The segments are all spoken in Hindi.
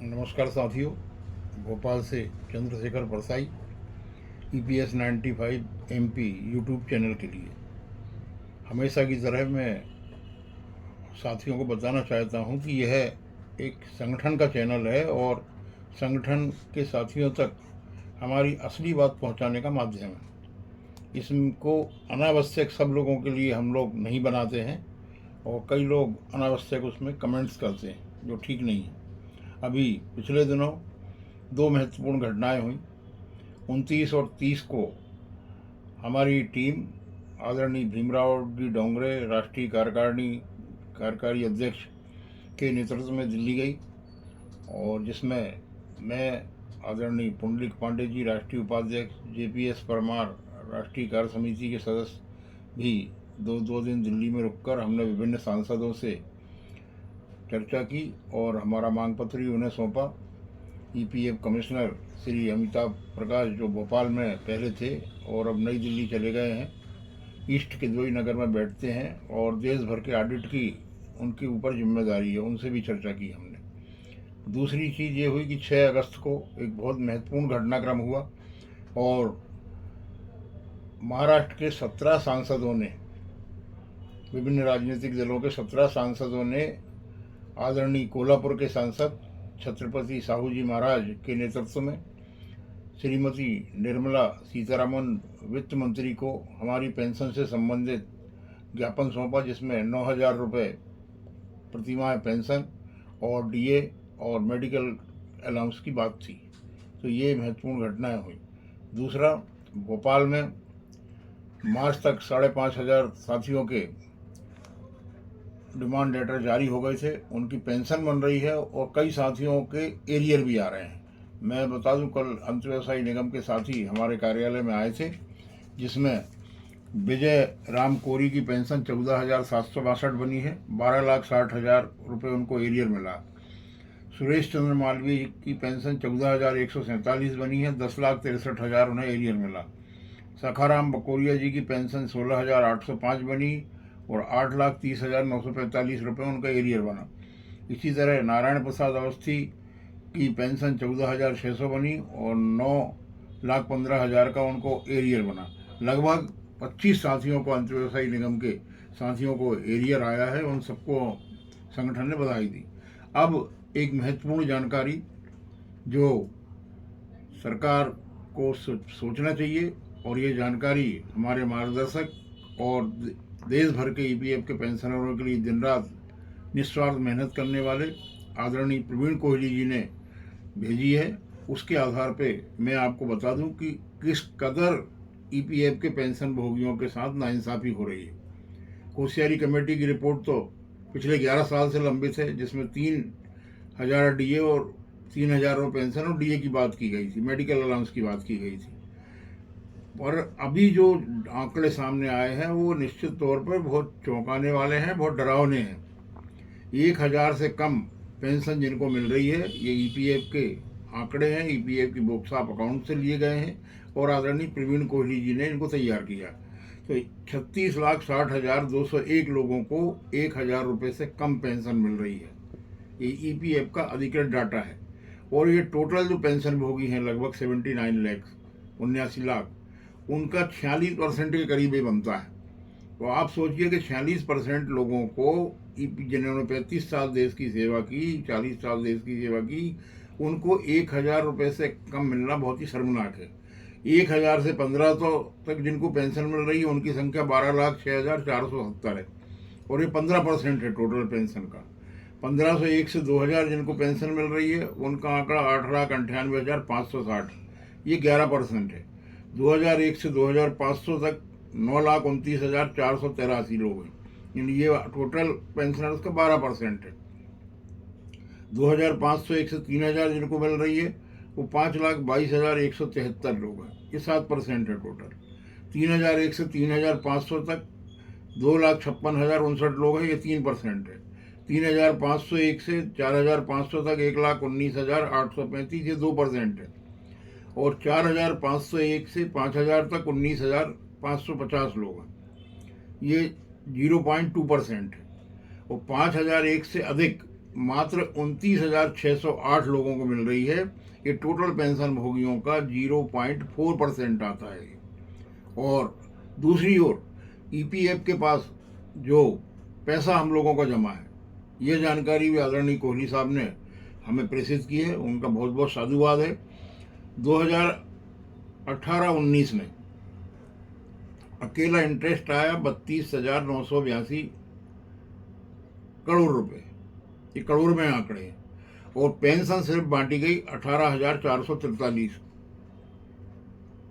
नमस्कार साथियों। भोपाल से Chandrashekhar Parsai, EPS 95 MP YouTube channel के लिए। हमेशा की तरह मैं साथियों को बताना चाहता हूं कि यह एक संगठन का चैनल है और संगठन के साथियों तक हमारी असली बात पहुंचाने का माध्यम है। इसको अनावश्यक सब लोगों के लिए हम लोग नहीं बनाते हैं और कई लोग अनावश्यक उसमें कमेंट्स करते हैं जो ठीक नहीं है। अभी पिछले दिनों दो महत्वपूर्ण घटनाएं हुई। 29 और 30 को हमारी टीम आदरणीय भीमराव जी डोंगरे राष्ट्रीय कार्यकारी अध्यक्ष के नेतृत्व में दिल्ली गई और जिसमें मैं, आदरणीय पुंडलिक पांडे जी राष्ट्रीय उपाध्यक्ष, JPS परमार राष्ट्रीय कार्य समिति के सदस्य भी दो दो दिन दिल्ली में रुककर हमने विभिन्न सांसदों से चर्चा की और हमारा मांग पत्र भी उन्हें सौंपा। EPF कमिश्नर श्री अमिताभ प्रकाश, जो भोपाल में पहले थे और अब नई दिल्ली चले गए हैं, ईस्ट किदवई नगर में बैठते हैं और देश भर के ऑडिट की उनके ऊपर जिम्मेदारी है, उनसे भी चर्चा की हमने। दूसरी चीज़ ये हुई कि 6 अगस्त को एक बहुत महत्वपूर्ण घटनाक्रम हुआ और महाराष्ट्र के 17 सांसदों ने, विभिन्न राजनीतिक दलों के 17 सांसदों ने आदरणीय कोल्हापुर के सांसद छत्रपति साहू जी महाराज के नेतृत्व में श्रीमती निर्मला सीतारामन वित्त मंत्री को हमारी पेंशन से संबंधित ज्ञापन सौंपा, जिसमें 9,000 रुपये प्रतिमाह पेंशन और DA और मेडिकल अलाउंस की बात थी। तो ये महत्वपूर्ण घटनाएं हुई। दूसरा, भोपाल में मार्च तक 5,500 साथियों के डिमांड लेटर जारी हो गए थे, उनकी पेंशन बन रही है और कई साथियों के एरियर भी आ रहे हैं। मैं बता दूं, कल अंतव्यवसायी निगम के साथी हमारे कार्यालय में आए थे, जिसमें विजय राम कोरी की पेंशन 14,762 बनी है, 12,60,000 रुपये उनको एरियर मिला। सुरेश चंद्र मालवीय की पेंशन 14,147 बनी है, 10,63,000 उन्हें एरियर मिला। सखाराम बकोरिया जी की पेंशन 16,805 बनी और 8,30,945 रुपये उनका एरियर बना। इसी तरह नारायण प्रसाद अवस्थी की पेंशन 14,600 बनी और 9,15,000 का उनको एरियर बना। लगभग 25 साथियों को, अंतर्व्यवसायी निगम के साथियों को एरियर आया है। उन सबको संगठन ने बधाई दी। अब एक महत्वपूर्ण जानकारी जो सरकार को सोचना चाहिए, और ये जानकारी हमारे मार्गदर्शक और देश भर के EPF के पेंशनरों के लिए दिन रात निस्वार्थ मेहनत करने वाले आदरणीय प्रवीण कोहली जी ने भेजी है। उसके आधार पे मैं आपको बता दूं कि किस कदर EPF के पेंशन भोगियों के साथ नाइंसाफ़ी हो रही है। होशियारी कमेटी की रिपोर्ट तो पिछले 11 साल से लंबित है, जिसमें 3,000 DA और 3,000 रुपये पेंशन और DA की बात की गई थी, मेडिकल अलाउंस की बात की गई थी। और अभी जो आंकड़े सामने आए हैं वो निश्चित तौर पर बहुत चौंकाने वाले हैं, बहुत डरावने हैं। 1,000 से कम पेंशन जिनको मिल रही है, ये EPF के आंकड़े हैं, EPF की बुक्स ऑफ अकाउंट से लिए गए हैं और आदरणीय प्रवीण कोहली जी ने इनको तैयार किया। तो 36,60,201 लोगों को 1,000 रुपये से कम पेंशन मिल रही है। ये EPF का अधिकृत डाटा है। और ये टोटल जो पेंशन भोगी हैं, लगभग 79 लाख, 79 लाख, उनका 46% के करीब ही बनता है। तो आप सोचिए कि 46% लोगों को, जिन्होंने 35 साल देश की सेवा की, 40 साल देश की सेवा की, उनको 1,000 रुपये से कम मिलना बहुत ही शर्मनाक है। 1,000 से 1500 तक जिनको पेंशन मिल रही है, उनकी संख्या 12,06,470 है और ये 15% है टोटल पेंशन का। 1501 से 2,000 जिनको पेंशन मिल रही है, उनका आंकड़ा 8,98,560, ये 11% है। 2001 से 2,500 तक 9,29,483 लोग हैं, यानी ये टोटल पेंशनर्स का 12% है। 2,501 से 3,000 जिनको मिल रही है, वो 5,22,173 लोग हैं, ये 7% है टोटल। 3,001 से 3,500 तक 2,56,059 लोग हैं, ये 3% है। 3,501 से 4,500 तक 1,19,835, ये 2% है। और 4,501 से 5,000 तक 19,550 लोग हैं, ये 0.2% है। और 5,001 से अधिक मात्र 29,608 लोगों को मिल रही है। ये टोटल पेंशन भोगियों का 0.4% आता है। और दूसरी ओर ईपीएफ के पास जो पैसा हम लोगों का जमा है, ये जानकारी भी आदरणीय कोहली साहब ने हमें प्रेषित की है, उनका बहुत बहुत साधुवाद है। 2018-19 में अकेला इंटरेस्ट आया 32,982 करोड़ रुपए, ये करोड़ में आंकड़े हैं। और पेंशन सिर्फ बांटी गई 18,443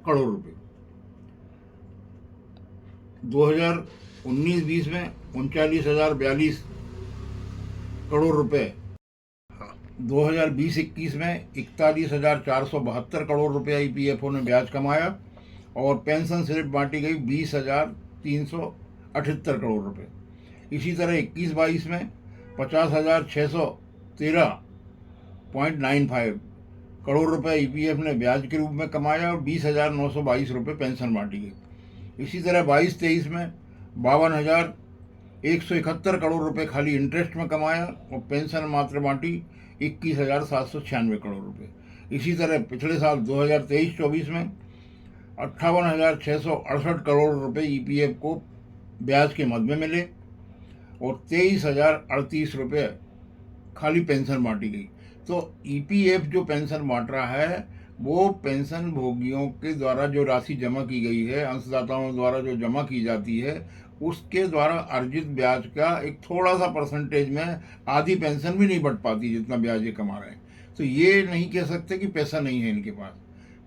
करोड़ रुपए। 2019-20 में 39,042 करोड़ रुपए। 2020-21 में 41,472 करोड़ रुपया ईपीएफओ ने ब्याज कमाया और पेंशन सिर्फ बांटी गई 20,378 करोड़ रुपए। इसी तरह 21-22 में 50,613.95 करोड़ रुपए ईपीएफ ने ब्याज के रूप में कमाया और 20,922 रुपये पेंशन बांटी गई। इसी तरह 22-23 में 52,171 करोड़ रुपए खाली इंटरेस्ट में कमाया और पेंशन मात्र बांटी 21,796 करोड़ रुपए। इसी तरह पिछले साल 2023-24 में 58,668 करोड़ रुपए ईपीएफ को ब्याज के मद में मिले और 23,038 रुपये खाली पेंशन बांटी गई। तो ईपीएफ जो पेंशन बांट रहा है वो पेंशन भोगियों के द्वारा जो राशि जमा की गई है, अंशदाताओं द्वारा जो जमा की जाती है, उसके द्वारा अर्जित ब्याज का एक थोड़ा सा परसेंटेज में आधी पेंशन भी नहीं बढ़ पाती जितना ब्याज ये कमा रहे हैं। तो ये नहीं कह सकते कि पैसा नहीं है इनके पास,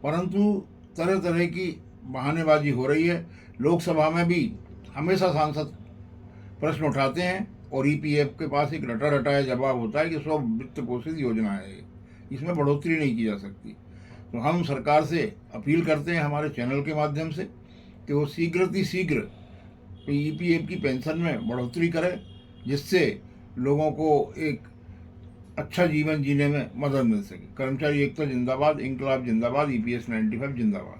परंतु तरह तरह की बहानेबाजी हो रही है। लोकसभा में भी हमेशा सांसद प्रश्न उठाते हैं और ईपीएफ के पास एक रटा रटाया जवाब होता है कि स्व वित्त पोषित योजना है, इसमें बढ़ोतरी नहीं की जा सकती। तो हम सरकार से अपील करते हैं हमारे चैनल के माध्यम से कि वो शीघ्र ईपीएफ की पेंशन में बढ़ोतरी करे, जिससे लोगों को एक अच्छा जीवन जीने में मदद मिल सके। कर्मचारी एकता जिंदाबाद, इंकलाब जिंदाबाद, ईपीएस 95 जिंदाबाद।